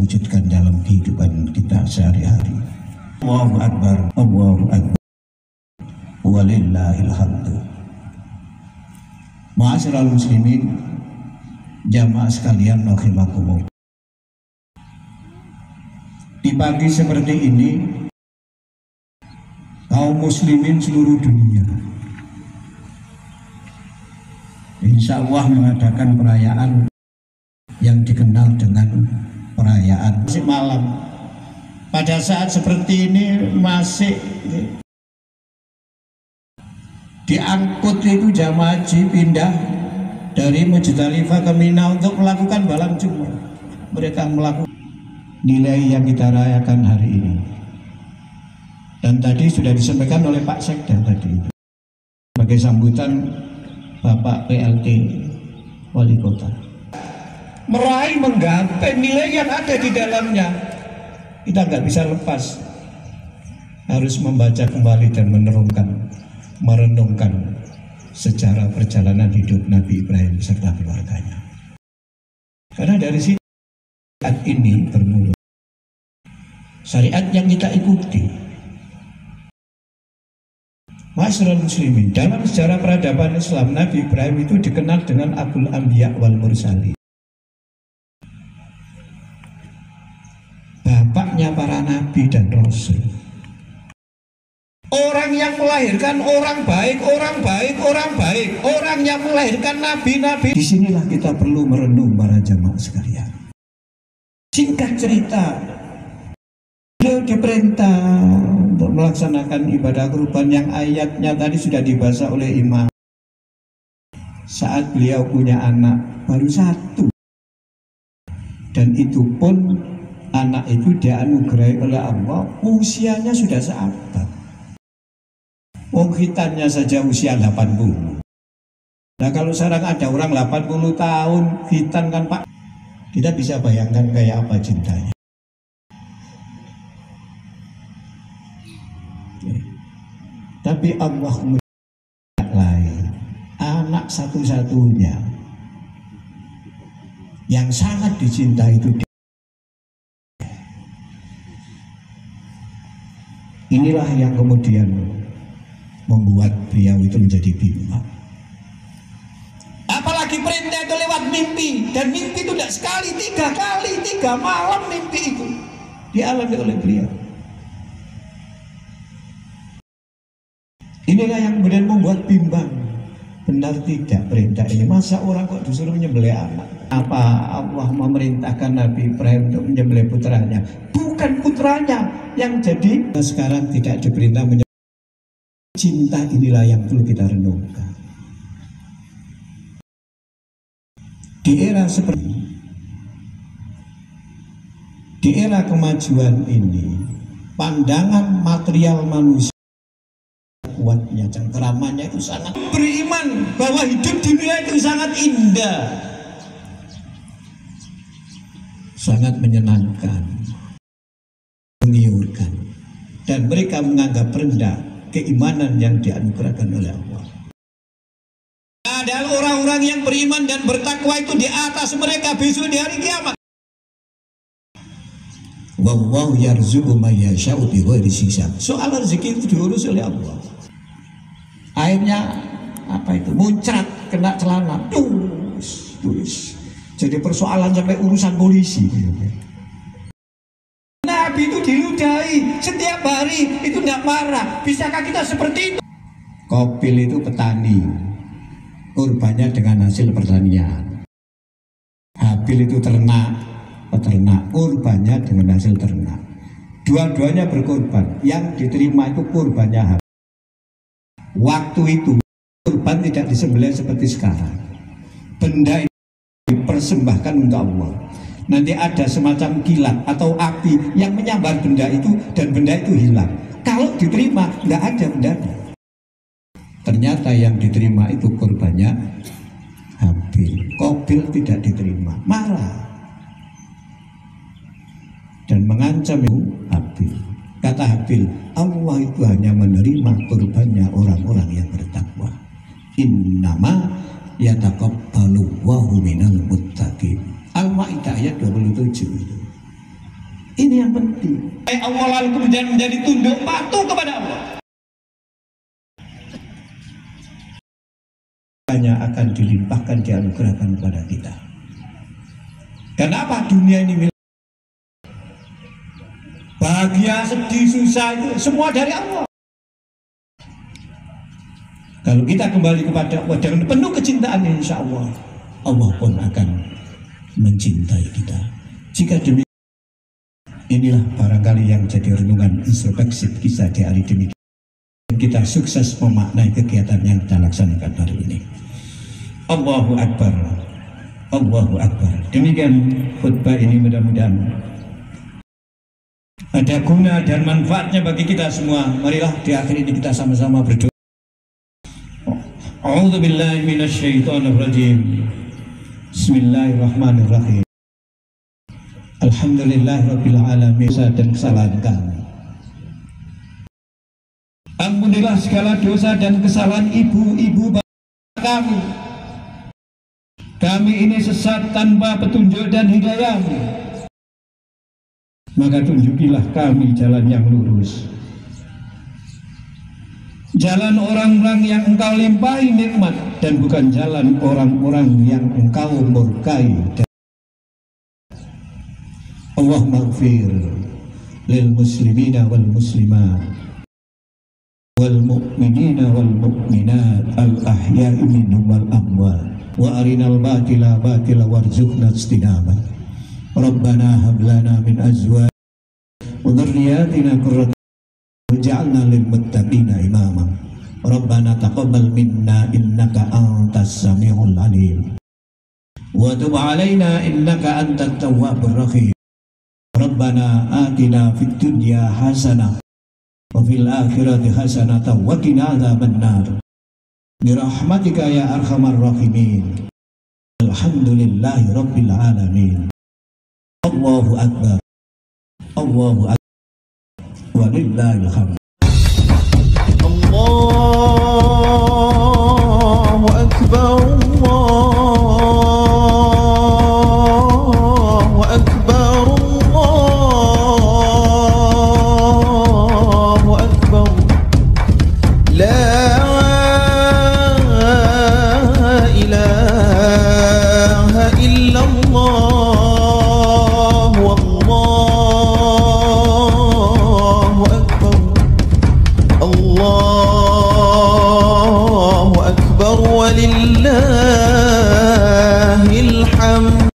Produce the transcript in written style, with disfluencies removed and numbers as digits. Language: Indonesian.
wujudkan dalam kehidupan kita sehari-hari. Allahu Akbar, Allahu Akbar, walillahil hamdu. Ma'asyiral muslimin, jamaah sekalian rahimakumullah. Di pagi seperti ini, kaum muslimin seluruh dunia insya Allah mengadakan perayaan yang dikenal dengan perayaan malam. Pada saat seperti ini masih diangkut itu jamaah haji pindah dari Muzdalifah ke Mina untuk melakukan balang Jumat. Mereka melakukan nilai yang kita rayakan hari ini. Dan tadi sudah disampaikan oleh Pak Sekda tadi sebagai sambutan Bapak PLT Wali Kota. Meraih menggapai nilai yang ada di dalamnya. Kita nggak bisa lepas. Harus membaca kembali dan merenungkan sejarah perjalanan hidup Nabi Ibrahim serta keluarganya. Karena dari situ syariat ini bermula. Syariat yang kita ikuti. Ma'asyiral muslimin, dalam sejarah peradaban Islam, Nabi Ibrahim itu dikenal dengan Abul Anbiya wal Mursalin. Bapaknya para nabi dan rasul. Orang yang melahirkan orang baik, orang baik, orang baik. Orang yang melahirkan nabi-nabi. Disinilah kita perlu merenung para jamaah sekalian. Singkat cerita, beliau diperintah untuk melaksanakan ibadah kurban yang ayatnya tadi sudah dibahas oleh imam. Saat beliau punya anak baru satu, dan itu pun anak itu dianugerahi oleh Allah usianya sudah seabad. Khitannya saja usia 80. Nah kalau sekarang ada orang 80 tahun khitan kan Pak, kita bisa bayangkan kayak apa cintanya. Tapi Allah lain, anak satu-satunya yang sangat dicintai itu. Inilah yang kemudian membuat beliau itu menjadi bimbang. Apalagi perintah itu lewat mimpi, dan mimpi itu tidak sekali, 3 kali, 3 malam mimpi itu dialami oleh beliau. Inilah yang kemudian membuat bimbang. Benar tidak perintah ini? Masa orang kok disuruh menyembelih anak? Apa Allah memerintahkan Nabi Ibrahim untuk menyembelih putranya? Bukan putranya yang jadi. Sekarang tidak diperintah menyembelih. Cinta inilah yang perlu kita renungkan. Di era seperti ini, di era kemajuan ini, pandangan material manusia kuatnya, cengkeramannya itu sangat beriman bahwa hidup di dunia itu sangat indah, sangat menyenangkan, menggiurkan, dan mereka menganggap rendah keimanan yang dianugerahkan oleh Allah. Ada orang-orang yang beriman dan bertakwa itu di atas mereka besok di hari kiamat. Wallahu yarzuqu may yasha'u bighairi hisab. Soal rezeki itu diurus oleh Allah. Akhirnya apa itu? Muncrat kena celana. Tulis. Jadi persoalan sampai urusan polisi. Nabi itu diludahi setiap hari, itu tidak marah. Bisakah kita seperti itu? Kopil itu petani, kurbannya dengan hasil pertanian. Habil itu ternak, peternak, kurbannya dengan hasil ternak. Dua-duanya berkorban, yang diterima itu kurbannya Habil. Waktu itu kurban tidak disembelih seperti sekarang. Benda itu dipersembahkan untuk Allah. Nanti ada semacam kilat atau api yang menyambar benda itu, dan benda itu hilang. Kalau diterima nggak ada bendanya. Ternyata yang diterima itu kurbannya Habil. Qabil tidak diterima, marah dan mengancam Habil. Kata Habil, Allah itu hanya menerima kurbannya orang-orang yang bertakwa. Innama yataqabbalu Allahu minal muttaqin. Al-Maidah ayat 27 itu. dan menjadi tunduk patuh kepada Allah, hanya akan dilimpahkan, dianugerahkan kepada kita. Kenapa dunia ini milik? Bahagia, sedih, susah itu semua dari Allah. Kalau kita kembali kepada Allah dengan penuh kecintaan, insya Allah Allah pun akan mencintai kita. Jika demikian, inilah barangkali yang jadi renungan introspeksi kisah di hari demikian. Kita sukses memaknai kegiatan yang kita laksanakan hari ini. Allahu Akbar, Allahu Akbar. Demikian khutbah ini, mudah-mudahan ada guna dan manfaatnya bagi kita semua. Marilah di akhir ini kita sama-sama berdoa. A'udzu billahi minasyaitonir rajim. Bismillahirrahmanirrahim. Alhamdulillahirabbil alamin. Dan kesalahan kami, ampunilah segala dosa dan kesalahan ibu-ibu bapak kami. Kami ini sesat tanpa petunjuk dan hidayah-Mu, maka tunjukilah kami jalan yang lurus, jalan orang-orang yang Engkau limpahi nikmat, dan bukan jalan orang-orang yang Engkau murkai. Allahumma ighfir lil muslimina wal muslimat wal mu'minina wal mu'minat al ahya'i minhum wal amwat wa arinal batila batila warzuqna istinaba. Rabbana hab lana min azwajina wa dhurriyyatina qurrata waj'alna lil muttaqina imama. Rabbana taqabbal minna innaka antas samiul alim wa tub alaina innaka antat tawwabur rahim. Rabbana atina fid dunya hasanah wa fil akhirati hasanah wa qina adzabannar. Birahmatika ya arhamar rahimin. Alhamdulillahi rabbil alamin. Allahu akbar, Allahu akbar, walillahil hamd. Allahu akbar, Allahu akbar, Allahu akbar. La ilaha illallah. Allahu akbar walillahil